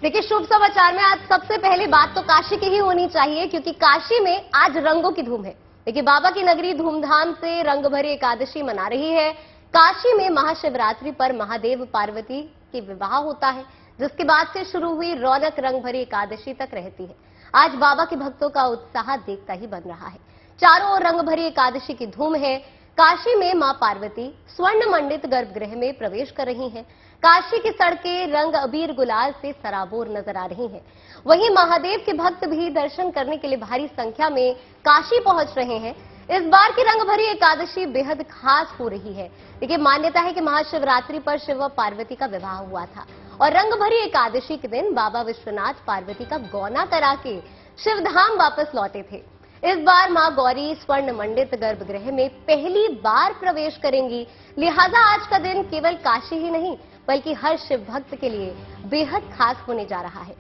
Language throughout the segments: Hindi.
देखिए, शुभ समाचार में आज सबसे पहली बात तो काशी की ही होनी चाहिए, क्योंकि काशी में आज रंगों की धूम है। देखिए, बाबा की नगरी धूमधाम से रंग भरी एकादशी मना रही है। काशी में महाशिवरात्रि पर महादेव पार्वती की विवाह होता है, जिसके बाद से शुरू हुई रौनक रंग भरी एकादशी तक रहती है। आज बाबा के भक्तों का उत्साह देखता ही बन रहा है। चारों ओर रंग भरी एकादशी की धूम है। काशी में मां पार्वती स्वर्ण मंडित गर्भगृह में प्रवेश कर रही हैं। काशी की सड़कें रंग अबीर गुलाल से सराबोर नजर आ रही हैं। वहीं महादेव के भक्त भी दर्शन करने के लिए भारी संख्या में काशी पहुंच रहे हैं। इस बार की रंग भरी एकादशी बेहद खास हो रही है। देखिए, मान्यता है कि महाशिवरात्रि पर शिव व पार्वती का विवाह हुआ था और रंग भरी एकादशी के दिन बाबा विश्वनाथ पार्वती का गौना करा के शिवधाम वापस लौटे थे। इस बार मां गौरी स्वर्ण मंडित गर्भगृह में पहली बार प्रवेश करेंगी। लिहाजा आज का दिन केवल काशी ही नहीं, बल्कि हर शिव भक्त के लिए बेहद खास होने जा रहा है।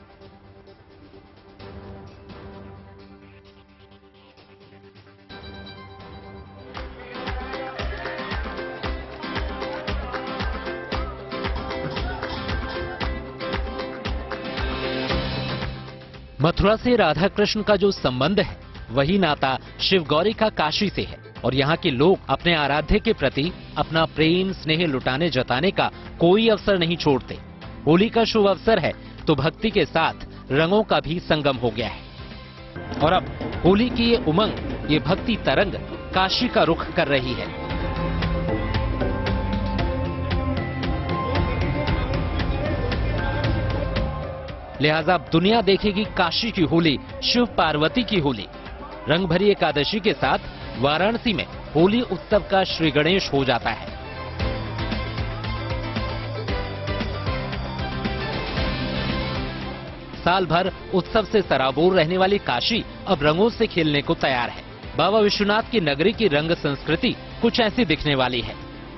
मथुरा से राधा कृष्ण का जो संबंध है, वही नाता शिव गौरी का काशी से है और यहाँ के लोग अपने आराध्य के प्रति अपना प्रेम स्नेह लुटाने जताने का कोई अवसर नहीं छोड़ते। होली का शुभ अवसर है तो भक्ति के साथ रंगों का भी संगम हो गया है और अब होली की ये उमंग, ये भक्ति तरंग काशी का रुख कर रही है। लिहाजा अब दुनिया देखेगी काशी की होली, शिव पार्वती की होली। रंग भरी एकादशी के साथ वाराणसी में होली उत्सव का श्री गणेश हो जाता है। साल भर उत्सव से सराबोर रहने वाली काशी अब रंगों से खेलने को तैयार है। बाबा विश्वनाथ की नगरी की रंग संस्कृति कुछ ऐसी दिखने वाली है।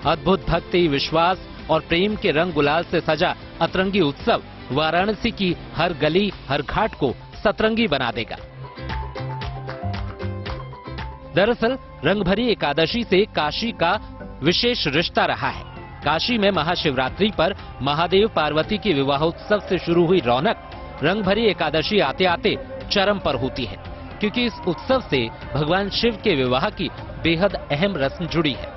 अद्भुत भक्ति, विश्वास और प्रेम के रंग गुलाल से सजा अतरंगी उत्सव वाराणसी की हर गली, हर घाट को सतरंगी बना देगा। दरअसल रंग भरी एकादशी से काशी का विशेष रिश्ता रहा है। काशी में महाशिवरात्रि पर महादेव पार्वती की विवाहोत्सव से शुरू हुई रौनक रंग भरी एकादशी आते आते चरम पर होती है, क्योंकि इस उत्सव से भगवान शिव के विवाह की बेहद अहम रस्म जुड़ी है।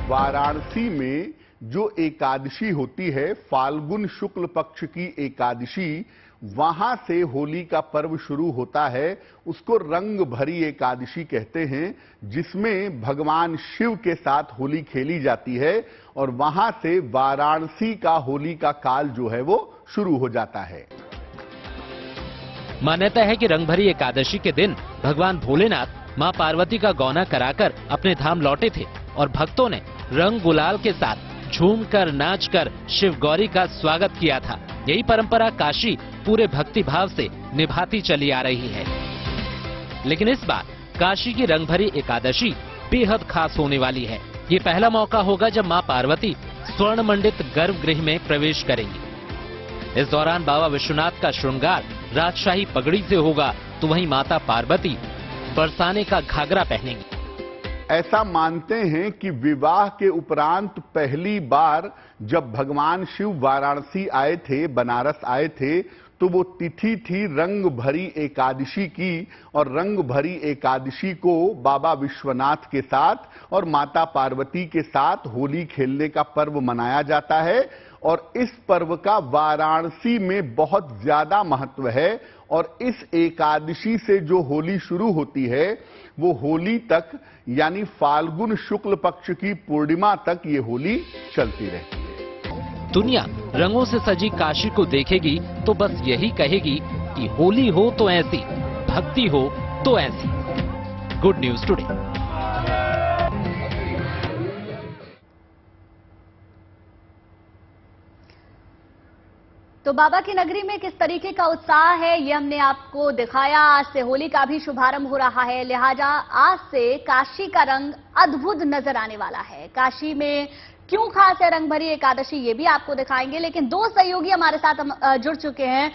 वाराणसी में जो एकादशी होती है, फाल्गुन शुक्ल पक्ष की एकादशी, वहां से होली का पर्व शुरू होता है। उसको रंग भरी एकादशी कहते हैं, जिसमें भगवान शिव के साथ होली खेली जाती है और वहां से वाराणसी का होली का काल जो है वो शुरू हो जाता है। मान्यता है कि रंग भरी एकादशी के दिन भगवान भोलेनाथ मां पार्वती का गौना कराकर अपने धाम लौटे थे और भक्तों ने रंग गुलाल के साथ झूमकर नाचकर शिव गौरी का स्वागत किया था। यही परंपरा काशी पूरे भक्ति भाव से निभाती चली आ रही है। लेकिन इस बार काशी की रंग भरी एकादशी बेहद खास होने वाली है। ये पहला मौका होगा जब मां पार्वती स्वर्ण मंडित गर्भगृह में प्रवेश करेंगी। इस दौरान बाबा विश्वनाथ का श्रृंगार राजशाही पगड़ी से होगा, तो वहीं माता पार्वती बरसाने का घाघरा पहनेंगी। ऐसा मानते हैं कि विवाह के उपरांत पहली बार जब भगवान शिव वाराणसी आए थे, बनारस आए थे, तो वो तिथि थी रंग भरी एकादशी की और रंग भरी एकादशी को बाबा विश्वनाथ के साथ और माता पार्वती के साथ होली खेलने का पर्व मनाया जाता है और इस पर्व का वाराणसी में बहुत ज्यादा महत्व है और इस एकादशी से जो होली शुरू होती है वो होली तक, यानी फाल्गुन शुक्ल पक्ष की पूर्णिमा तक ये होली चलती रहती है। दुनिया रंगों से सजी काशी को देखेगी तो बस यही कहेगी कि होली हो तो ऐसी, भक्ति हो तो ऐसी। Good news today. तो बाबा की नगरी में किस तरीके का उत्साह है, ये हमने आपको दिखाया। आज से होली का भी शुभारंभ हो रहा है, लिहाजा आज से काशी का रंग अद्भुत नजर आने वाला है। काशी में क्यों खास है रंगभरी एकादशी, ये भी आपको दिखाएंगे। लेकिन दो सहयोगी हमारे साथ जुड़ चुके हैं।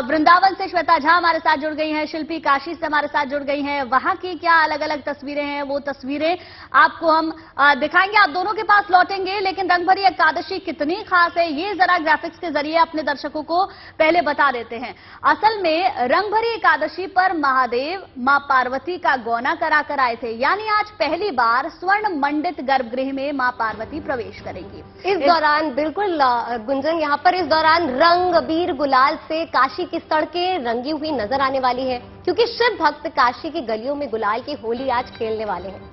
वृंदावन से श्वेता झा हमारे साथ जुड़ गई हैं, शिल्पी काशी से हमारे साथ जुड़ गई हैं। वहां की क्या अलग अलग तस्वीरें हैं, वो तस्वीरें आपको हम दिखाएंगे। आप दोनों के पास लौटेंगे, लेकिन रंगभरी एकादशी कितनी खास है ये जरा ग्राफिक्स के जरिए अपने दर्शकों को पहले बता देते हैं। असल में रंगभरी एकादशी पर महादेव मां पार्वती का गौना कराकर आए थे, यानी आज पहली बार स्वर्ण मंडित गर्भगृह में मां पार्वती प्रवेश करेंगी। इस दौरान बिल्कुल गुंजन, यहाँ पर इस दौरान रंग अबीर गुलाल से काशी की सड़कें रंगी हुई नजर आने वाली है, क्योंकि शिव भक्त काशी की गलियों में गुलाल की होली आज खेलने वाले हैं।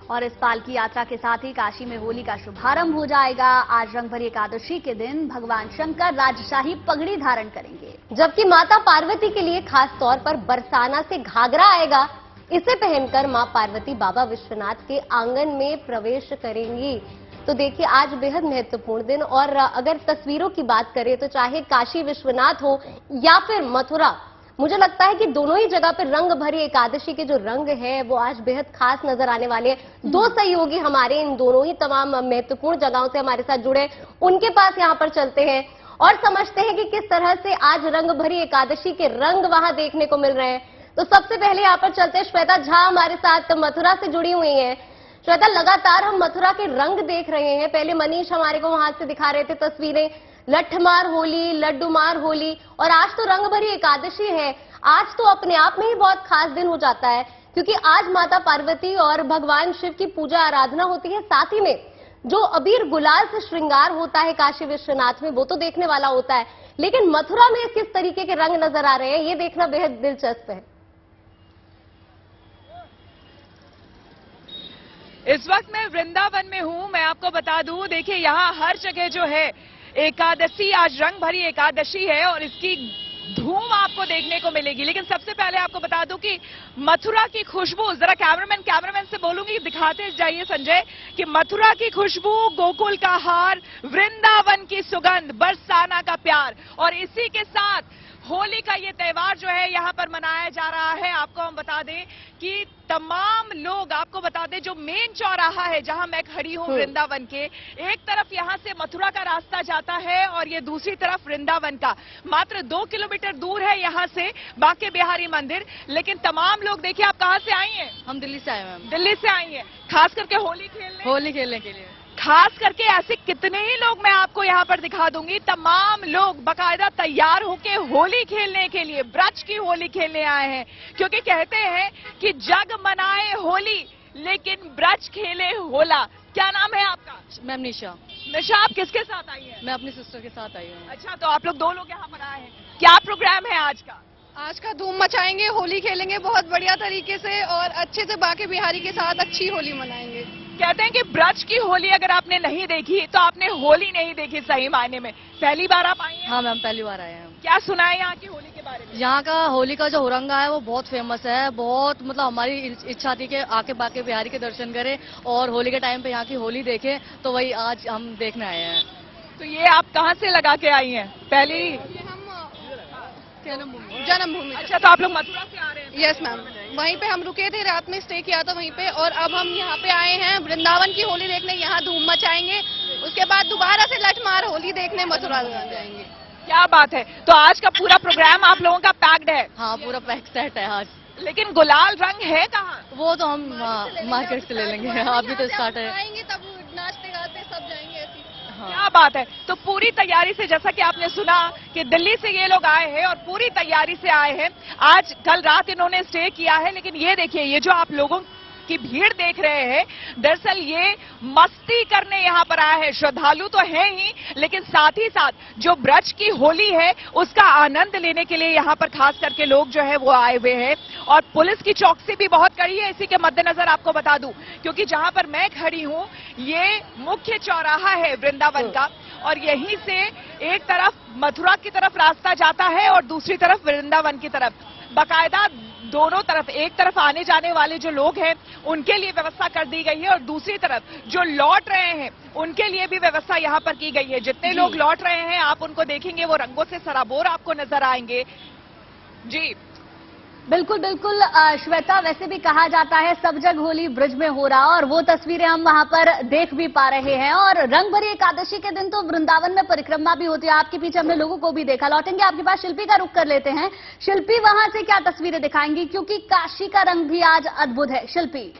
और इस पालकी यात्रा के साथ ही काशी में होली का शुभारंभ हो जाएगा। आज रंगभरी एकादशी के दिन भगवान शंकर राजशाही पगड़ी धारण करेंगे, जबकि माता पार्वती के लिए खास तौर पर बरसाना से घाघरा आएगा। इसे पहनकर मां पार्वती बाबा विश्वनाथ के आंगन में प्रवेश करेंगी। तो देखिए, आज बेहद महत्वपूर्ण दिन। और अगर तस्वीरों की बात करें तो चाहे काशी विश्वनाथ हो या फिर मथुरा, मुझे लगता है कि दोनों ही जगह पर रंग भरी एकादशी के जो रंग है वो आज बेहद खास नजर आने वाले हैं। दो सहयोगी हमारे इन दोनों ही तमाम महत्वपूर्ण जगहों से हमारे साथ जुड़े, उनके पास यहाँ पर चलते हैं और समझते हैं कि किस तरह से आज रंग भरी एकादशी के रंग वहां देखने को मिल रहे हैं। तो सबसे पहले यहाँ पर चलते हैं, श्वेता झा हमारे साथ मथुरा से जुड़ी हुई है। श्वेता, लगातार हम मथुरा के रंग देख रहे हैं। पहले मनीष हमारे को वहां से दिखा रहे थे तस्वीरें, लठमार होली, लड्डू मार होली, और आज तो रंग भरी एकादशी है। आज तो अपने आप में ही बहुत खास दिन हो जाता है, क्योंकि आज माता पार्वती और भगवान शिव की पूजा आराधना होती है। साथ ही में जो अबीर गुलाल से श्रृंगार होता है काशी विश्वनाथ में, वो तो देखने वाला होता है। लेकिन मथुरा में किस तरीके के रंग नजर आ रहे हैं, ये देखना बेहद दिलचस्प है। इस वक्त मैं वृंदावन में हूं। मैं आपको बता दूं, देखिए यहाँ हर जगह जो है एकादशी, आज रंग भरी एकादशी है और इसकी धूम आपको देखने को मिलेगी। लेकिन सबसे पहले आपको बता दूं कि मथुरा की खुशबू, जरा कैमरामैन से बोलूंगी दिखाते जाइए संजय, कि मथुरा की खुशबू, गोकुल का हार, वृंदावन की सुगंध, बरसाना का प्यार, और इसी के साथ होली का ये त्योहार जो है यहाँ पर मनाया जा रहा है। आपको हम बता दें कि तमाम लोग, आपको बता दें जो मेन चौराहा है जहां मैं खड़ी हूं वृंदावन के, एक तरफ यहां से मथुरा का रास्ता जाता है और ये दूसरी तरफ वृंदावन का। मात्र 2 किलोमीटर दूर है यहां से बांके बिहारी मंदिर। लेकिन तमाम लोग, देखिए आप कहां से आई हैं? हम दिल्ली से आए मैम। दिल्ली से आई हैं, खास करके होली खेलने के लिए। खास करके ऐसे कितने ही लोग मैं आपको यहाँ पर दिखा दूंगी। तमाम लोग बाकायदा तैयार होके होली खेलने के लिए, ब्रज की होली खेलने आए हैं, क्योंकि कहते हैं कि जग मनाए होली लेकिन ब्रज खेले होला। क्या नाम है आपका? मैम निशा। निशा, आप किसके साथ आई हैं? मैं अपनी सिस्टर के साथ आई हूँ। अच्छा, तो आप लोग 2 लोग यहाँ पर आए हैं। क्या प्रोग्राम है आज का? आज का धूम मचाएंगे, होली खेलेंगे बहुत बढ़िया तरीके से और अच्छे से बांके बिहारी के साथ अच्छी होली मनाएंगे। कहते हैं कि ब्रज की होली अगर आपने नहीं देखी तो आपने होली नहीं देखी सही मायने में। पहली बार आप आई हैं? हाँ मैम, पहली बार आए हैं। क्या सुना है यहाँ की होली के बारे में? यहाँ का होली का जो हुरंगा है वो बहुत फेमस है। बहुत मतलब हमारी इच्छा थी कि आके बांके बिहारी के दर्शन करें और होली के टाइम पे यहाँ की होली देखें, तो वही आज हम देखने आए हैं। तो ये आप कहाँ से लगा के आई हैं? पहली जन्मभूमि। अच्छा, तो आप लोग मथुरा से आ रहे हैं? यस मैम, वहीं पे हम रुके थे, रात में स्टे किया था वहीं पे, और अब हम यहाँ पे आए हैं वृंदावन की होली देखने। यहाँ धूम मचाएंगे, उसके बाद दोबारा से लठमार होली देखने मथुरा जाएंगे। क्या बात है। तो आज का पूरा प्रोग्राम आप लोगों का पैक्ड है? हाँ, पूरा पैक सेट है आज। लेकिन गुलाल रंग है कहाँ? वो तो हम मार्केट से ले लेंगे। अभी तो स्टार्ट है। आएंगे तब नाचते गाते सब जाएंगे ऐसे। क्या बात है। तो पूरी तैयारी से, जैसा कि आपने सुना कि दिल्ली से ये लोग आए हैं और पूरी तैयारी से आए हैं। आज कल रात इन्होंने स्टे किया है। लेकिन ये देखिए, ये जो आप लोगों की भीड़ देख रहे हैं, दरअसल ये मस्ती करने यहाँ पर आए हैं। श्रद्धालु तो है ही, लेकिन साथ ही साथ जो ब्रज की होली है उसका आनंद लेने के लिए यहाँ पर खास करके लोग जो है वो आए हुए हैं। और पुलिस की चौकसी भी बहुत कड़ी है। इसी के मद्देनजर आपको बता दूं, क्योंकि जहां पर मैं खड़ी हूं ये मुख्य चौराहा है वृंदावन का, और यहीं से एक तरफ मथुरा की तरफ रास्ता जाता है और दूसरी तरफ वृंदावन की तरफ। बाकायदा दोनों तरफ, एक तरफ आने जाने वाले जो लोग हैं उनके लिए व्यवस्था कर दी गई है और दूसरी तरफ जो लौट रहे हैं उनके लिए भी व्यवस्था यहाँ पर की गई है। जितने लोग लौट रहे हैं आप उनको देखेंगे वो रंगों से सराबोर आपको नजर आएंगे। जी, बिल्कुल बिल्कुल श्वेता, वैसे भी कहा जाता है सब जग होली ब्रज में हो रहा, और वो तस्वीरें हम वहां पर देख भी पा रहे हैं। और रंगभरी एकादशी के दिन तो वृंदावन में परिक्रमा भी होती है। आपके पीछे हमने लोगों को भी देखा। लौटेंगे आपके पास, शिल्पी का रुख कर लेते हैं। शिल्पी, वहां से क्या तस्वीरें दिखाएंगी, क्योंकि काशी का रंग भी आज अद्भुत है। शिल्पी।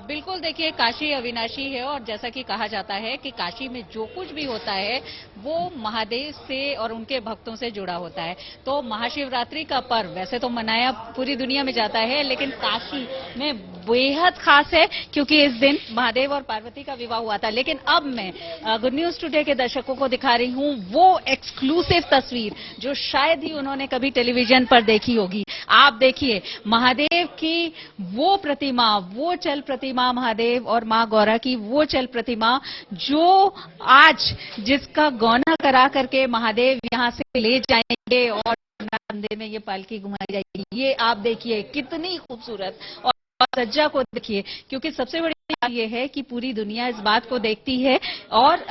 बिल्कुल, देखिए काशी अविनाशी है, और जैसा कि कहा जाता है कि काशी में जो कुछ भी होता है वो महादेव से और उनके भक्तों से जुड़ा होता है। तो महाशिवरात्रि का पर्व वैसे तो मनाया पूरी दुनिया में जाता है, लेकिन काशी में बेहद खास है, क्योंकि इस दिन महादेव और पार्वती का विवाह हुआ था। लेकिन अब मैं गुड न्यूज टुडे के दर्शकों को दिखा रही हूँ वो एक्सक्लूसिव तस्वीर जो शायद ही उन्होंने कभी टेलीविजन पर देखी होगी। आप देखिए, महादेव की वो प्रतिमा, वो चल प्रतिमा महादेव और मां गौरा की वो चल प्रतिमा, जो आज जिसका गौना करा करके महादेव यहां से ले जाएंगे और मंदिर में ये पालकी घुमाई जाएगी। ये आप देखिए कितनी खूबसूरत, और सज्जा को देखिए, क्योंकि सबसे बड़ी बात ये है कि पूरी दुनिया इस बात को देखती है और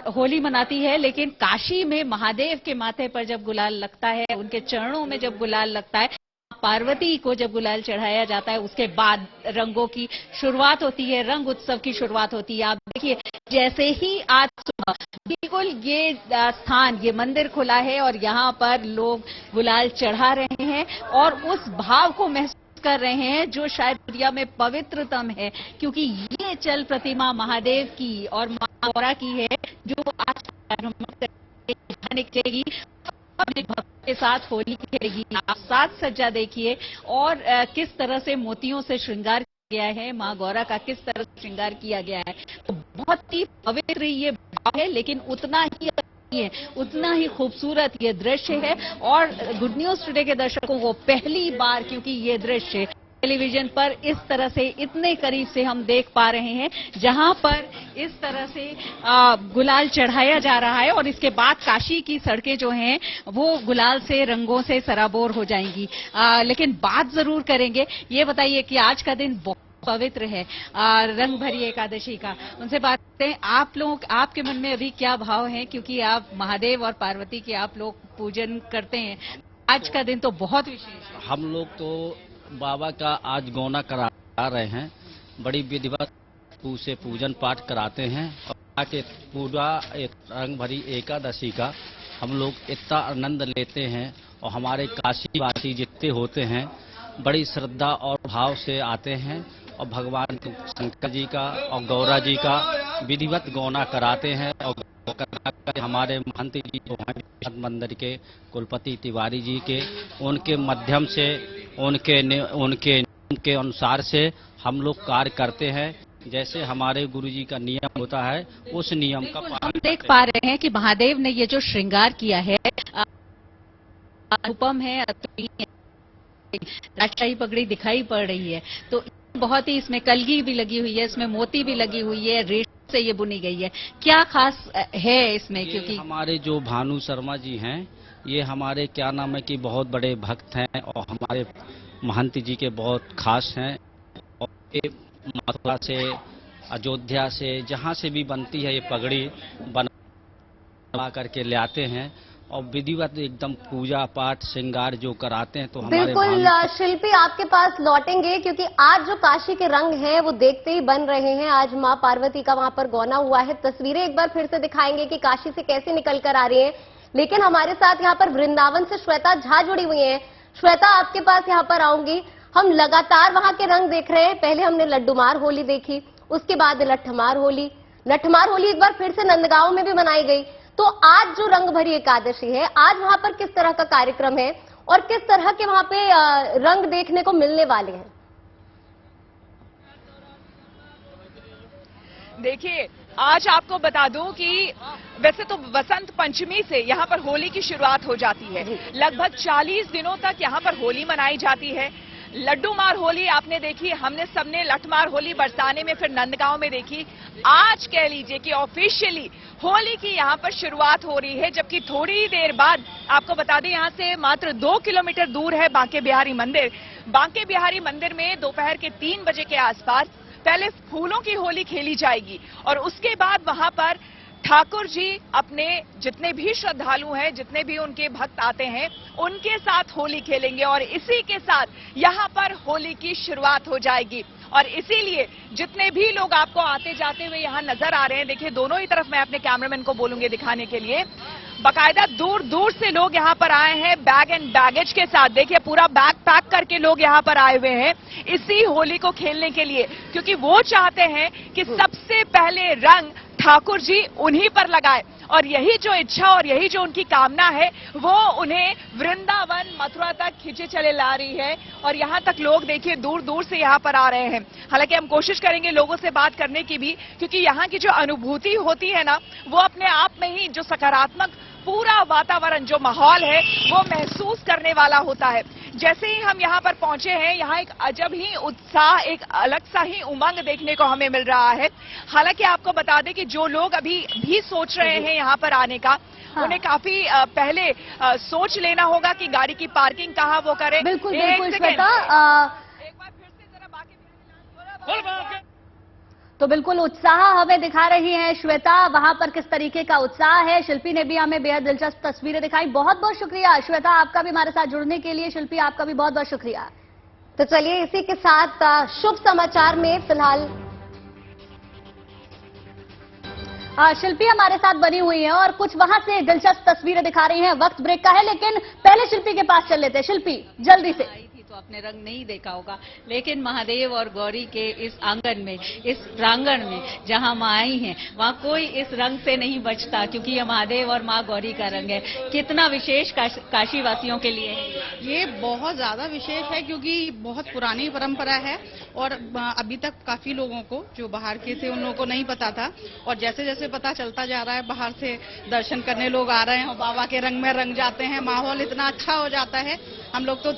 होली मनाती है, लेकिन काशी में महादेव के माथे पर जब गुलाल लगता है, उनके चरणों में जब गुलाल लगता है, पार्वती को जब गुलाल चढ़ाया जाता है, उसके बाद रंगों की शुरुआत होती है, रंग उत्सव की शुरुआत होती है। आप देखिए, जैसे ही आज सुबह बिल्कुल ये स्थान, ये मंदिर खुला है और यहाँ पर लोग गुलाल चढ़ा रहे हैं और उस भाव को महसूस कर रहे हैं जो शायद दुनिया में पवित्रतम है, क्योंकि ये चल प्रतिमा महादेव की और मां गौरा की है, जो आज निकलेगी अपने भक्त के साथ होली खेलेगी। आप साथ सज्जा देखिए, और किस तरह से मोतियों से श्रृंगार किया गया है, मां गौरा का किस तरह से श्रृंगार किया गया है। तो बहुत ही पवित्र ये भाव है, लेकिन उतना ही खूबसूरत ये दृश्य है। और गुड न्यूज टुडे के दर्शकों को पहली बार, क्योंकि ये दृश्य टेलीविजन पर इस तरह से इतने करीब से हम देख पा रहे हैं, जहां पर इस तरह से गुलाल चढ़ाया जा रहा है, और इसके बाद काशी की सड़कें जो हैं वो गुलाल से, रंगों से सराबोर हो जाएंगी। लेकिन बात जरूर करेंगे, ये बताइए कि आज का दिन बहुत पवित्र है, रंग भरी एकादशी का। उनसे बात करते हैं, आप लोग, आपके मन में अभी क्या भाव है, क्योंकि आप महादेव और पार्वती की आप लोग पूजन करते हैं। आज का दिन तो बहुत विशेष है। हम लोग तो बाबा का आज गौना करा रहे हैं, बड़ी विधिवत से पूजन पाठ कराते हैं, और आके पूरा रंग भरी एकादशी का हम लोग इतना आनंद लेते हैं। और हमारे काशीवासी जितने होते हैं बड़ी श्रद्धा और भाव से आते हैं, और भगवान शंकर जी का और गौरा जी का विधिवत गौना कराते हैं। और हमारे महंत जी जो हैं मंदिर के कुलपति तिवारी जी के, उनके माध्यम से, उनके अनुसार से हम लोग कार्य करते हैं। जैसे हमारे गुरुजी का नियम होता है, उस नियम का पालन हम देख पा रहे हैं कि महादेव ने ये जो श्रृंगार किया है, रूपम है, राजशाही पगड़ी दिखाई पड़ रही है, तो बहुत ही इसमें कलगी भी लगी हुई है, इसमें मोती भी लगी हुई है, रेशम से ये बुनी गई है। क्या खास है इसमें? क्योंकि हमारे जो भानु शर्मा जी हैं, ये हमारे क्या नाम है कि बहुत बड़े भक्त हैं, और हमारे महंत जी के बहुत खास हैं, और ये मथुरा से, अयोध्या से, जहाँ से भी बनती है ये पगड़ी बना करके ले आते हैं, और विधिवत एकदम पूजा पाठ श्रृंगार जो कराते हैं। तो हमारे बिल्कुल शिल्पी, आपके पास लौटेंगे, क्योंकि आज जो काशी के रंग हैं वो देखते ही बन रहे हैं। आज मां पार्वती का वहां पर गौना हुआ है। तस्वीरें एक बार फिर से दिखाएंगे कि काशी से कैसे निकल कर आ रही है। लेकिन हमारे साथ यहाँ पर वृंदावन से श्वेता झा जुड़ी हुई है। श्वेता, आपके पास यहाँ पर आऊंगी। हम लगातार वहां के रंग देख रहे हैं। पहले हमने लड्डूमार होली देखी, उसके बाद लट्ठमार होली एक बार फिर से नंदगांव में भी मनाई गई। तो आज जो रंग भरी एकादशी है, आज वहां पर किस तरह का कार्यक्रम है और किस तरह के वहां पे रंग देखने को मिलने वाले हैं? देखिए, आज आपको बता दूं कि वैसे तो वसंत पंचमी से यहाँ पर होली की शुरुआत हो जाती है। लगभग 40 दिनों तक यहाँ पर होली मनाई जाती है। लड्डूमार होली आपने देखी, हमने सबने लठमार होली बरसाने में, फिर नंदगांव में देखी। आज कह लीजिए कि ऑफिशियली होली की यहाँ पर शुरुआत हो रही है, जबकि थोड़ी देर बाद आपको बता दें यहाँ से मात्र 2 किलोमीटर दूर है बांके बिहारी मंदिर। बांके बिहारी मंदिर में दोपहर के 3 बजे के आसपास पहले फूलों की होली खेली जाएगी, और उसके बाद वहां पर ठाकुर जी अपने जितने भी श्रद्धालु हैं, जितने भी उनके भक्त आते हैं, उनके साथ होली खेलेंगे और इसी के साथ यहां पर होली की शुरुआत हो जाएगी। और इसीलिए जितने भी लोग आपको आते जाते हुए यहां नजर आ रहे हैं, देखिए दोनों ही तरफ मैं अपने कैमरामैन को बोलूंगी दिखाने के लिए, बाकायदा दूर दूर से लोग यहां पर आए हैं बैग एंड बैगेज के साथ। देखिए पूरा बैग पैक करके लोग यहां पर आए हुए हैं इसी होली को खेलने के लिए, क्योंकि वो चाहते हैं कि सबसे पहले रंग ठाकुर जी उन्हीं पर लगाए। और यही जो इच्छा और यही जो उनकी कामना है वो उन्हें वृंदावन मथुरा तक खींचे चले ला रही है। और यहां तक लोग देखिए दूर दूर से यहां पर आ रहे हैं। हालांकि हम कोशिश करेंगे लोगों से बात करने की भी, क्योंकि यहां की जो अनुभूति होती है ना, वो अपने आप में ही जो सकारात्मक पूरा वातावरण जो माहौल है वो महसूस करने वाला होता है। जैसे ही हम यहाँ पर पहुंचे हैं, यहाँ एक अजब ही उत्साह, एक अलग सा ही उमंग देखने को हमें मिल रहा है। हालांकि आपको बता दें कि जो लोग अभी भी सोच रहे हैं यहाँ पर आने का, उन्हें काफी पहले सोच लेना होगा कि गाड़ी की पार्किंग कहाँ वो करें। बिल्कुल बिल्कुल श्वेता, एक बार फिर से जरा बाकी तो बिल्कुल उत्साह हमें दिखा रही है श्वेता, वहां पर किस तरीके का उत्साह है। शिल्पी ने भी हमें बेहद दिलचस्प तस्वीरें दिखाई। बहुत बहुत शुक्रिया श्वेता आपका भी हमारे साथ जुड़ने के लिए। शिल्पी आपका भी बहुत बहुत शुक्रिया। तो चलिए इसी के साथ शुभ समाचार में फिलहाल शिल्पी हमारे साथ बनी हुई है और कुछ वहां से दिलचस्प तस्वीरें दिखा रही हैं। वक्त ब्रेक का है, लेकिन पहले शिल्पी के पास चल लेते हैं। शिल्पी जल्दी से। तो आपने रंग नहीं देखा होगा, लेकिन महादेव और गौरी के इस आंगन में, इस प्रांगण में जहां माँ आई हैं, वहां कोई इस रंग से नहीं बचता, क्योंकि ये महादेव और माँ गौरी का रंग है। कितना विशेष काशी वासियों के लिए है ये बहुत ज्यादा विशेष है, क्योंकि बहुत पुरानी परंपरा है और अभी तक काफी लोगों को जो बाहर के थे उन लोगों को नहीं पता था। और जैसे जैसे पता चलता जा रहा है, बाहर से दर्शन करने लोग आ रहे हैं और बाबा के रंग में रंग जाते हैं, माहौल इतना अच्छा हो जाता है। हम लोग तो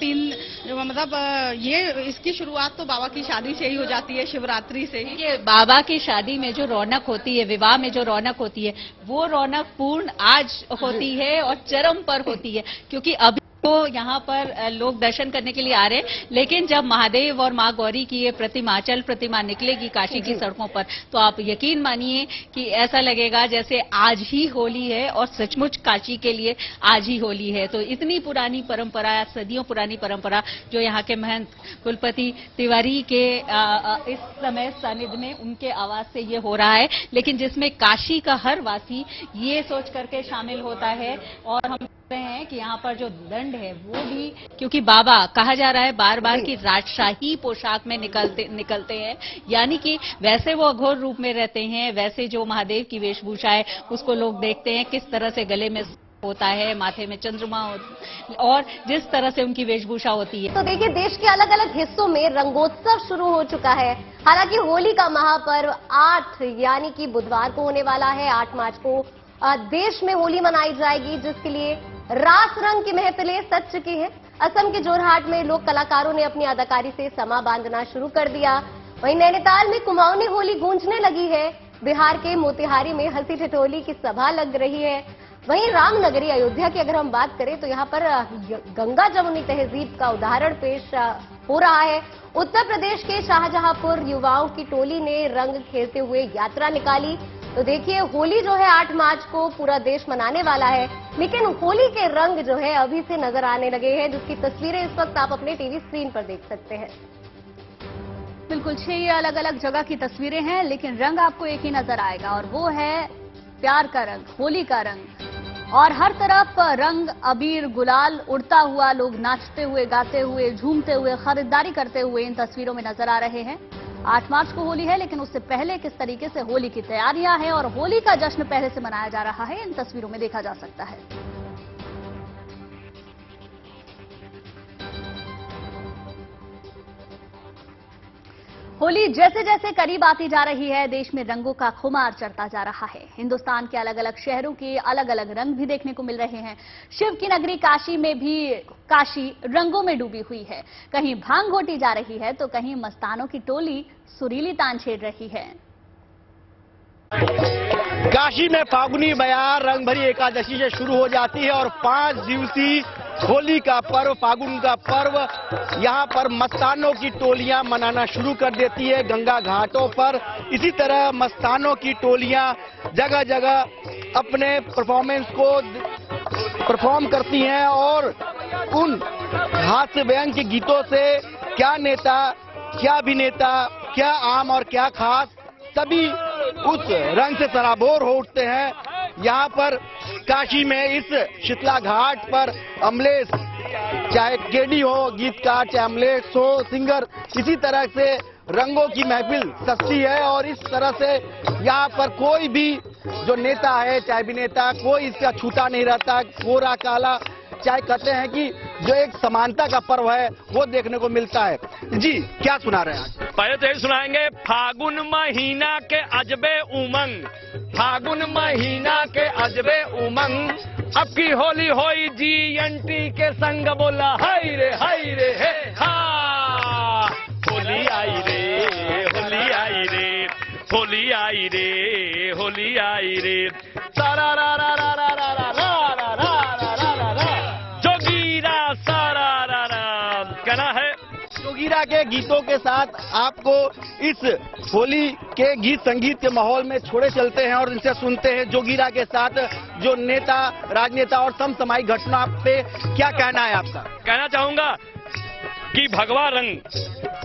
ये इसकी शुरुआत तो बाबा की शादी से ही हो जाती है, शिवरात्रि से ही। ये बाबा की शादी में जो रौनक होती है, विवाह में जो रौनक होती है, वो रौनक पूर्ण आज होती है और चरम पर होती है, क्योंकि अभी तो यहाँ पर लोग दर्शन करने के लिए आ रहे हैं, लेकिन जब महादेव और माँ गौरी की ये प्रतिमा, चल प्रतिमा निकलेगी काशी की सड़कों पर, तो आप यकीन मानिए कि ऐसा लगेगा जैसे आज ही होली है और सचमुच काशी के लिए आज ही होली है। तो इतनी पुरानी परंपरा, सदियों पुरानी परंपरा, जो यहाँ के महंत कुलपति तिवारी के इस समय सानिध्य में उनके आवाज से ये हो रहा है, लेकिन जिसमें काशी का हर वासी ये सोच करके शामिल होता है। और हम रहे हैं कि यहाँ पर जो दंड है वो भी, क्योंकि बाबा कहा जा रहा है बार बार कि राजशाही पोशाक में निकलते हैं, यानी कि वैसे वो अघोर रूप में रहते हैं, वैसे जो महादेव की वेशभूषा है उसको लोग देखते हैं किस तरह से गले में होता है, माथे में चंद्रमा और जिस तरह से उनकी वेशभूषा होती है। तो देखिए देश के अलग अलग हिस्सों में रंगोत्सव शुरू हो चुका है। हालांकि होली का महापर्व 8 यानी कि बुधवार को होने वाला है। 8 मार्च को देश में होली मनाई जाएगी, जिसके लिए रास रंग की महफिलें सज चुकी हैं। असम के जोरहाट में लोक कलाकारों ने अपनी अदाकारी से समा बांधना शुरू कर दिया। वहीं नैनीताल में कुमाऊनी होली गूंजने लगी है। बिहार के मोतिहारी में हंसी ठिठोली की सभा लग रही है। वहीं रामनगरी अयोध्या की अगर हम बात करें तो यहाँ पर गंगा जमुनी तहजीब का उदाहरण पेश हो रहा है। उत्तर प्रदेश के शाहजहांपुर युवाओं की टोली ने रंग खेलते हुए यात्रा निकाली। तो देखिए होली जो है 8 मार्च को पूरा देश मनाने वाला है, लेकिन होली के रंग जो है अभी से नजर आने लगे हैं, जिसकी तस्वीरें इस वक्त आप अपने टीवी स्क्रीन पर देख सकते हैं। बिल्कुल 6 अलग अलग जगह की तस्वीरें हैं, लेकिन रंग आपको एक ही नजर आएगा और वो है प्यार का रंग, होली का रंग। और हर तरफ रंग, अबीर, गुलाल उड़ता हुआ, लोग नाचते हुए, गाते हुए, झूमते हुए, खरीदारी करते हुए इन तस्वीरों में नजर आ रहे हैं। 8 मार्च को होली है, लेकिन उससे पहले किस तरीके से होली की तैयारियां हैं और होली का जश्न पहले से मनाया जा रहा है, इन तस्वीरों में देखा जा सकता है। होली जैसे जैसे करीब आती जा रही है, देश में रंगों का खुमार चढ़ता जा रहा है। हिंदुस्तान के अलग अलग शहरों के अलग अलग रंग भी देखने को मिल रहे हैं। शिव की नगरी काशी में भी काशी रंगों में डूबी हुई है। कहीं भांग घोटी जा रही है तो कहीं मस्तानों की टोली सुरीली तान छेड़ रही है। काशी में फागुनी बयार रंग भरी एकादशी से शुरू हो जाती है और 5 दिवसीय होली का पर्व, फागुन का पर्व यहाँ पर मस्तानों की टोलियां मनाना शुरू कर देती है गंगा घाटों पर। इसी तरह मस्तानों की टोलियां जगह जगह अपने परफॉर्मेंस को परफॉर्म करती हैं और उन हास्य व्यंग्य के गीतों से क्या नेता, क्या अभिनेता, क्या आम और क्या खास, सभी उस रंग से सराबोर हो उठते हैं। यहाँ पर काशी में इस शीतला घाट पर अमलेश, चाहे केडी हो गीतकार, चाहे अमलेश हो सिंगर, इसी तरह से रंगों की महफिल सस्ती है और इस तरह से यहाँ पर कोई भी जो नेता है, चाहे अभिनेता, कोई इसका छूटा नहीं रहता। गोरा काला, चाहे कहते हैं कि जो एक समानता का पर्व है वो देखने को मिलता है। जी क्या सुना रहे हैं? पहले तो यही सुनाएंगे, फागुन महीना के अजबे उमंग, फागुन महीना के अजबे उमंग, अब की होली होई GNT के संग, बोला हाय रे हे हा, होली आई रे, होली आई रे, होली आई रे, होली आई रे, सारा रा रा रा रा रा रा रा रा रा रा, जोगीरा सारा रा रा, कहना है। जोगीरा के गीतों के साथ आपको इस होली के गीत संगीत के माहौल में छोड़े चलते हैं और इनसे सुनते हैं जोगीरा के साथ जो नेता, राजनेता और समसामयिक घटना पे क्या कहना है आपका? कहना चाहूंगा कि भगवा रंग,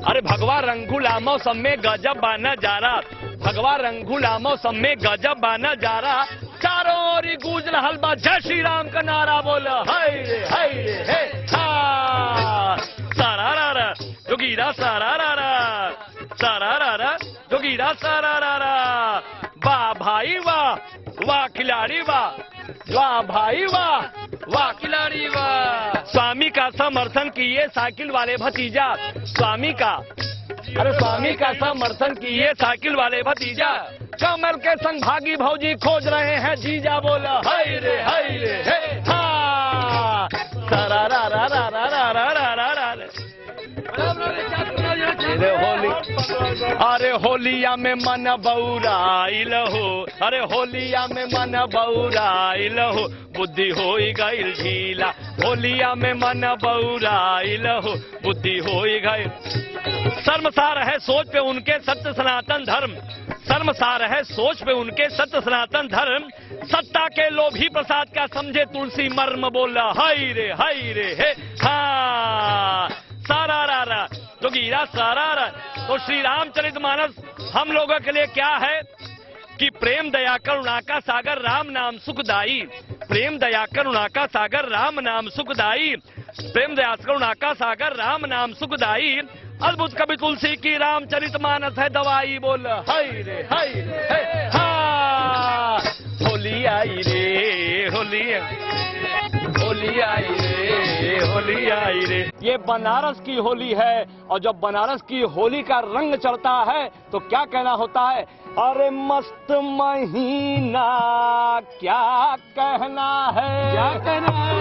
अरे भगवा रंगुला मौसम में गजब बाना जा रहा, भगवा रंगुला मौसम में गजब बाना जा रहा, चारों ओर गूंज रहल बा जय श्री राम का नारा, बोला हाय रे हे हा, सारा रा रा जोगीरा, सारा रा रा, सारा रा रा जोगीरा, सारा रा रा, वाह भाई वाह, वाह खिलाड़ी वाह, वाह भाई वाह, वाह खिलाड़ी वाह। स्वामी का समर्थन किए साइकिल वाले भतीजा, स्वामी का, अरे स्वामी का समर्थन किए साइकिल वाले भतीजा, कमल के संग भागी भौजी खोज रहे हैं जीजा, बोला हाय रे हे हा, सारा रा रा रा रा रा रा रा रा रा। होली, अरे होलिया में मन बौराइल हो, अरे होलिया में मन बौराइल हो, बुद्धि होई गईल ढीला, होलिया में मन बौराइल हो, बुद्धि होई गईल। शर्मसार है सोच पे उनके सत्य सनातन धर्म, शर्मसार है सोच पे उनके सत्य सनातन धर्म, सत्ता के लोभी प्रसाद का समझे तुलसी मर्म, बोला हाय रे हे हा, सारा रा रा जोगीरा, सारा रा। तो श्री रामचरितमानस हम लोगों के लिए क्या है कि प्रेम दया करुणा का सागर राम नाम सुखदाई, प्रेम दया करुणा का सागर राम नाम सुखदाई, प्रेम दया करुणा का सागर राम नाम सुखदाई, अद्भुत कवि तुलसी की रामचरितमानस है दवाई, बोल हाय रे हे हा, होली आई रे, होली आई रे, होली आई रे। ये बनारस की होली है और जब बनारस की होली का रंग चढ़ता है तो क्या कहना होता है, अरे मस्त महीना क्या कहना है, क्या कहना है,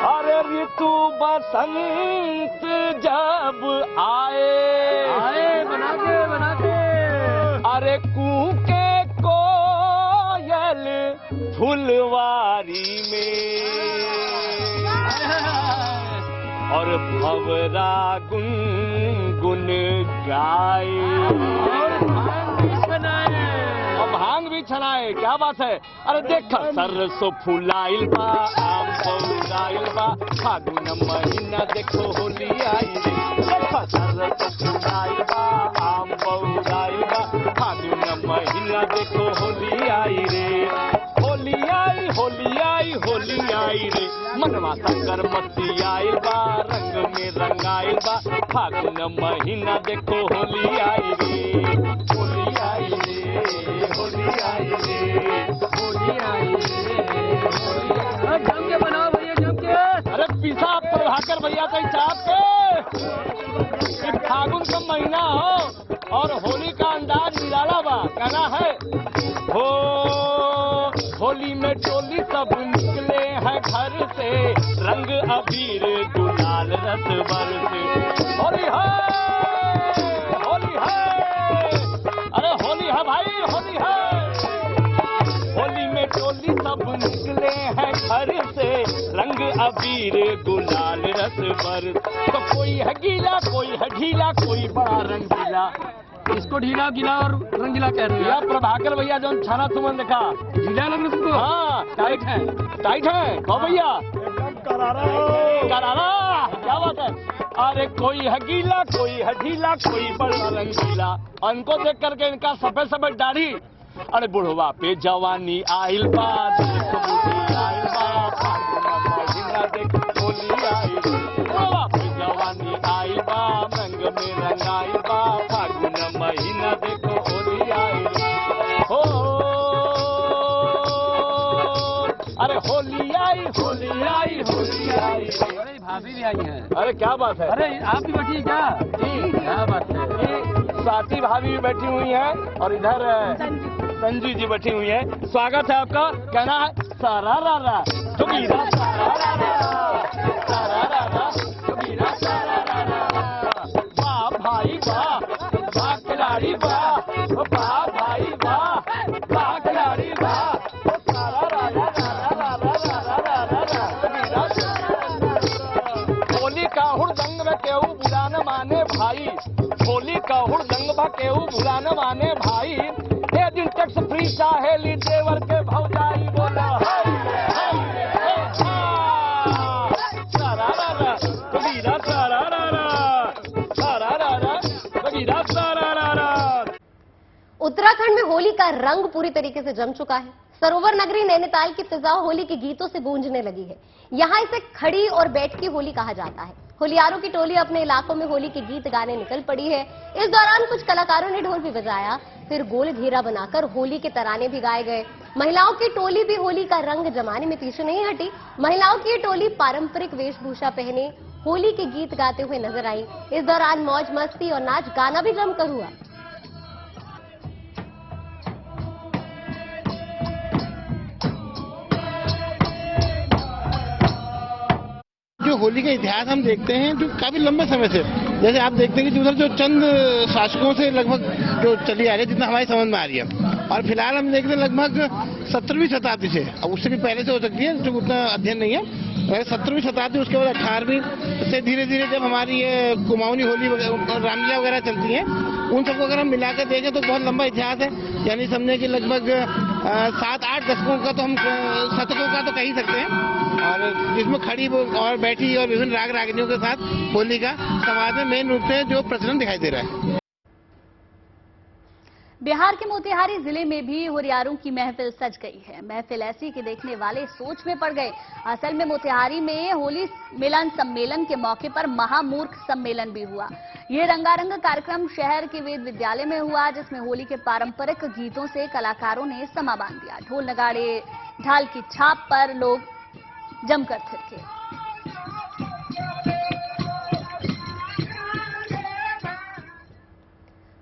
अरे ऋतु बसंत जब आए बना के, अरे कूके कोयल फुलवारी में, और भंवरा गुनगुन गाए, और भांग भी छनाए, क्या बात है। अरे देख सरसों फुलाइल बा, आम बौराइल बा, फागुन महीना देखो होली आई रे, देख सरसों फुलाइल बा, आम बौराइल बा, फागुन महीना देखो होली आई रे, होली आई होली आई होली आई रे, मनवा शंकर मस्ती आइल बा, रंग में रंगाइल बा, फागुन महीना देखो होली आई रे, होली आई रे, होली आई रे, होली आई रे, जम के बनाओ भैया, जम के। अरे पीसा प्रभाकर भैया तो चाप के, फागुन का महीना हो और होली का अंदाज निराला बा, कहना है हो, होली में टोली सब निकले हैं घर से, रंग अबीर गुलाल रस बरसे, होली है, होली है, अरे होली है भाई, होली है, होली में टोली सब निकले हैं घर से, रंग अबीर अबीर गुलाल रस भर। तो कोई है गीला, कोई है ढीला, कोई बड़ा रंगीला। इसको ढीला गीला और रंगीला कह रहे हैं। प्रभाकर भैया जो छाना तुमने देखा ढीला लग रहा तुमको? हाँ टाइट है, टाइट है। कहो भैया करारा, करारा क्या बात है। अरे कोई है गीला, कोई है ढीला, कोई बड़ा रंगीला। और इनको देख करके इनका सफेद सफेद दाढ़ी। अरे बुढ़वा पे जवानी आइल बा, देख बुढ़ी आइल बा, महीना देख होली आइल। बुढ़वा पे जवानी आइल बा, रंग में रंगाइल बा, फागुन महीना देखो होली आइल। हो अरे होली आई, होली आई, होली आई। अरे भाभी भी आई है। अरे क्या बात है। अरे आप भी बैठी क्या? जी क्या बात है। स्वाति भाभी भी बैठी हुई हैं और इधर संजू जी बैठी हुई हैं। स्वागत है आपका। कहना है सारा रारा जोगीरा, सारा रारा, सारा रारा जोगीरा, सारा रारा। वाह भाई वाह, वाह खिलाड़ी वाह, वाह भाई वाह, वाह खिलाड़ी वाह। सारा रारा रारा रारा रारा रारा जोगीरा, सारा रारा। होली का हुड़दंग में केहू बुरा न माने भाई, होली का हुड़दंग में केहू बुरा न माने भाई। ये दिन टैक्स फ्री चाहेली देवर के भौजाई बोला हाय हाय सारा रारा कबीरा, सारा रारा, सारा रारा कबीरा, सारा रारा। उत्तराखंड में होली का रंग पूरी तरीके से जम चुका है। सरोवर नगरी नैनीताल की फिजा होली के गीतों से गूंजने लगी है। यहाँ इसे खड़ी और बैठकी होली कहा जाता है। होलियारों की टोली अपने इलाकों में होली के गीत गाने निकल पड़ी है। इस दौरान कुछ कलाकारों ने ढोल भी बजाया, फिर गोल घेरा बनाकर होली के तराने भी गाए गए। महिलाओं की टोली भी होली का रंग जमाने में पीछे नहीं हटी। महिलाओं की टोली पारंपरिक वेशभूषा पहने होली के गीत गाते हुए नजर आई। इस दौरान मौज मस्ती और नाच गाना भी जमकर हुआ। जो होली का इतिहास हम देखते हैं जो काफी लंबे समय से, जैसे आप देखते हैं कि उधर जो चंद शासकों से लगभग जो चली आ रही है, जितना हमारी समझ में आ रही है। और फिलहाल हम देखते हैं लगभग 17वीं शताब्दी से, अब उससे भी पहले से हो सकती है, जो उतना अध्ययन नहीं है। 17वीं शताब्दी, उसके बाद 18वीं से धीरे धीरे जब हमारी ये कुमाऊनी होली रामलीला वगैरह चलती है, उन सबको अगर हम मिलाकर देखें तो बहुत लंबा इतिहास है। यानी समझे कि लगभग 7-8 दशकों का तो हम शतकों का तो कह ही सकते हैं। और जिसमें खड़ी और बैठी और विभिन्न राग रागिनियों के साथ होली का समाज में मेन रूप से जो प्रचलन दिखाई दे रहा है। बिहार के मोतिहारी जिले में भी होलियारों की महफिल सज गई है। महफिल ऐसी कि देखने वाले सोच में पड़ गए। असल में मोतिहारी में होली मिलन सम्मेलन के मौके पर महामूर्ख सम्मेलन भी हुआ। ये रंगारंग कार्यक्रम शहर के वेद विद्यालय में हुआ, जिसमें होली के पारंपरिक गीतों से कलाकारों ने समा बांध दिया। ढोल नगाड़े ढाल की छाप पर लोग जमकर थिरके।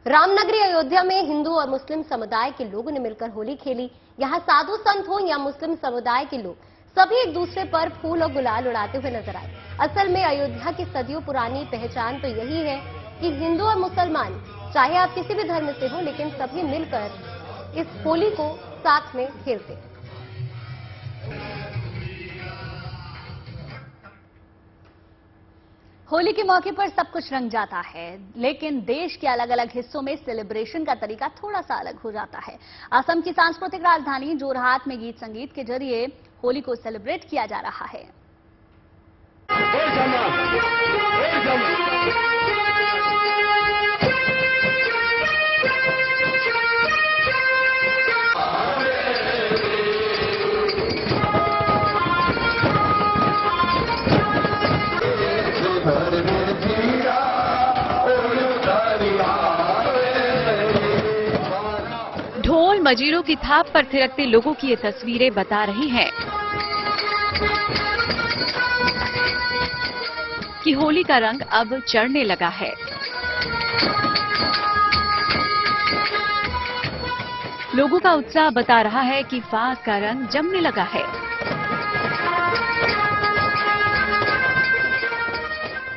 रामनगरी अयोध्या में हिंदू और मुस्लिम समुदाय के लोगों ने मिलकर होली खेली। यहाँ साधु संत हो या मुस्लिम समुदाय के लोग, सभी एक दूसरे पर फूल और गुलाल उड़ाते हुए नजर आए। असल में अयोध्या की सदियों पुरानी पहचान तो यही है कि हिंदू और मुसलमान, चाहे आप किसी भी धर्म से हो, लेकिन सभी मिलकर इस होली को साथ में खेलते हैं। होली के मौके पर सब कुछ रंग जाता है, लेकिन देश के अलग अलग हिस्सों में सेलिब्रेशन का तरीका थोड़ा सा अलग हो जाता है। असम की सांस्कृतिक राजधानी जोरहाट में गीत संगीत के जरिए होली को सेलिब्रेट किया जा रहा है। ढोल मजीरों की थाप पर थिरकते लोगों की ये तस्वीरें बता रही हैं कि होली का रंग अब चढ़ने लगा है। लोगों का उत्साह बता रहा है कि फाग का रंग जमने लगा है।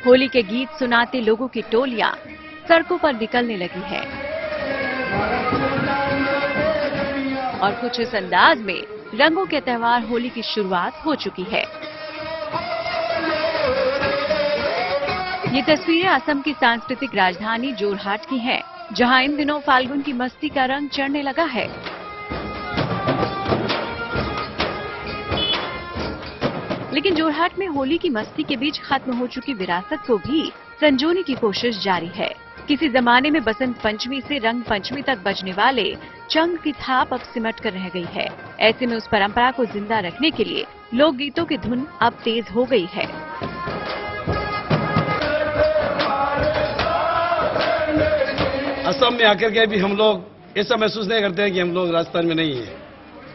होली के गीत सुनाते लोगों की टोलियां सड़कों पर निकलने लगी है और कुछ इस अंदाज में रंगों के त्योहार होली की शुरुआत हो चुकी है। ये तस्वीरें असम की सांस्कृतिक राजधानी जोरहाट की हैं, जहां इन दिनों फाल्गुन की मस्ती का रंग चढ़ने लगा है। लेकिन जोरहाट में होली की मस्ती के बीच खत्म हो चुकी विरासत को भी संजोने की कोशिश जारी है। किसी जमाने में बसंत पंचमी से रंग पंचमी तक बजने वाले चंग की थाप अब सिमट कर रह गई है। ऐसे में उस परंपरा को जिंदा रखने के लिए लोकगीतों की धुन अब तेज हो गई है। असम में आकर के भी हम लोग ऐसा महसूस नहीं करते हैं कि हम लोग राजस्थान में नहीं है।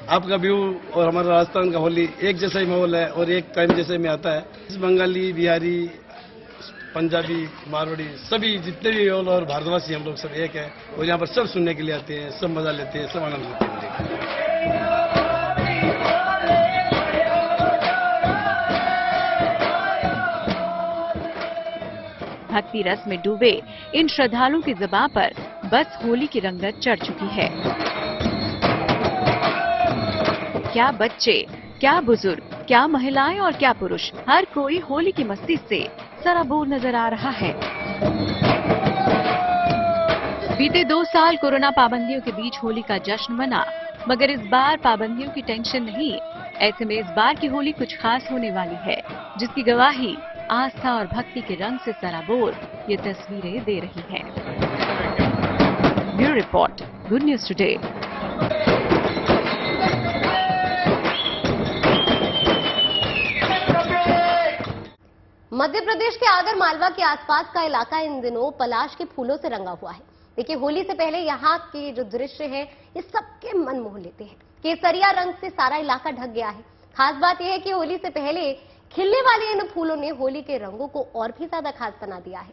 आपका व्यू और हमारा राजस्थान का होली एक जैसा ही माहौल है और एक टाइम जैसे में आता है। बंगाली, बिहारी, पंजाबी, मारवाड़ी सभी जितने भी और भारतवासी हम लोग सब एक है और यहाँ पर सब सुनने के लिए आते हैं, सब मजा लेते हैं, सब आनंद लेते हैं। भक्ति रस में डूबे इन श्रद्धालुओं की ज़बां पर बस होली की रंगत चढ़ चुकी है। क्या बच्चे, क्या बुजुर्ग, क्या महिलाएं और क्या पुरुष, हर कोई होली की मस्ती से सराबोर नजर आ रहा है। बीते 2 साल कोरोना पाबंदियों के बीच होली का जश्न मना, मगर इस बार पाबंदियों की टेंशन नहीं। ऐसे में इस बार की होली कुछ खास होने वाली है, जिसकी गवाही आस्था और भक्ति के रंग से सराबोर ये तस्वीरें दे रही हैं। Bureau report, good news today. Madhya Pradesh के आगर मालवा के आसपास का इलाका इन दिनों पलाश के फूलों से रंगा हुआ है। देखिए, होली से पहले यहाँ के जो दृश्य है ये सबके मन मोह लेते हैं। केसरिया रंग से सारा इलाका ढक गया है। खास बात यह है कि होली से पहले खिलने वाले इन फूलों ने होली के रंगों को और भी ज्यादा खास बना दिया है।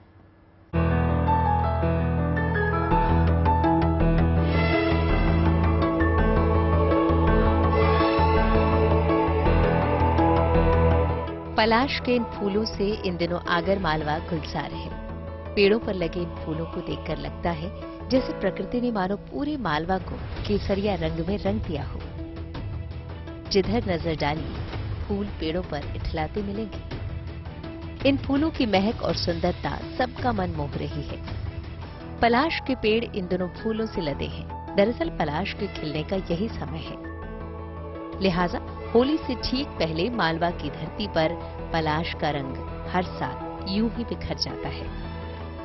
पलाश के इन फूलों से इन दिनों आगर मालवा गुलजार है। पेड़ों पर लगे इन फूलों को देखकर लगता है जैसे प्रकृति ने मानो पूरे मालवा को केसरिया रंग में रंग दिया हो। जिधर नजर डाली फूल पेड़ों पर इठलाते मिलेंगे। इन फूलों की महक और सुंदरता सबका मन मोह रही है। पलाश के पेड़ इन दिनों फूलों से लदे हैं। दरअसल पलाश के खिलने का यही समय है, लिहाजा होली से ठीक पहले मालवा की धरती पर पलाश का रंग हर साल यूं ही बिखर जाता है।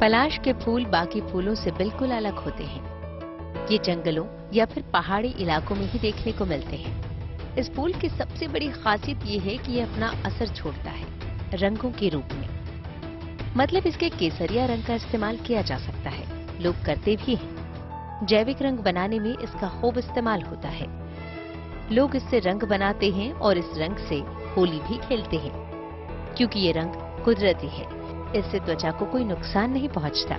पलाश के फूल बाकी फूलों से बिल्कुल अलग होते हैं। ये जंगलों या फिर पहाड़ी इलाकों में ही देखने को मिलते हैं। इस फूल की सबसे बड़ी खासियत ये है कि ये अपना असर छोड़ता है रंगों के रूप में। मतलब इसके केसरिया रंग का इस्तेमाल किया जा सकता है, लोग करते भी हैं। जैविक रंग बनाने में इसका खूब इस्तेमाल होता है। लोग इससे रंग बनाते हैं और इस रंग से होली भी खेलते हैं, क्योंकि ये रंग कुदरती है। इससे त्वचा को कोई नुकसान नहीं पहुंचता।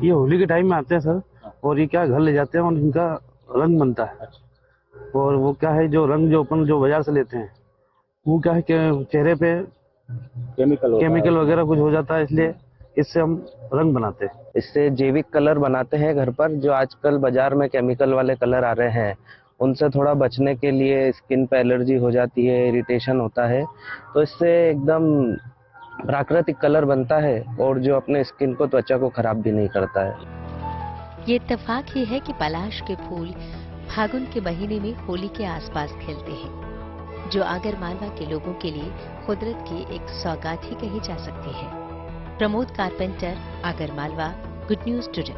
ये होली के टाइम में आते हैं सर, और ये क्या घर ले जाते हैं और इनका रंग बनता है। और वो क्या है, जो रंग जो अपन जो बाजार से लेते हैं वो क्या है कि चेहरे पे केमिकल वगैरह कुछ हो जाता है, इसलिए इससे हम रंग बनाते हैं। इससे जैविक कलर बनाते हैं घर पर। जो आजकल बाजार में केमिकल वाले कलर आ रहे हैं उनसे थोड़ा बचने के लिए स्किन पे एलर्जी हो जाती है, इरिटेशन होता है, तो इससे एकदम प्राकृतिक कलर बनता है और जो अपने स्किन को, त्वचा को खराब भी नहीं करता है। ये इत्तेफाक ही है कि पलाश के फूल फागुन के महीने में होली के आसपास खिलते हैं, जो आगर मालवा के लोगों के लिए कुदरत की एक सौगात ही कही जा सकती है। Pramod carpenter, Agar Malwa, good news today.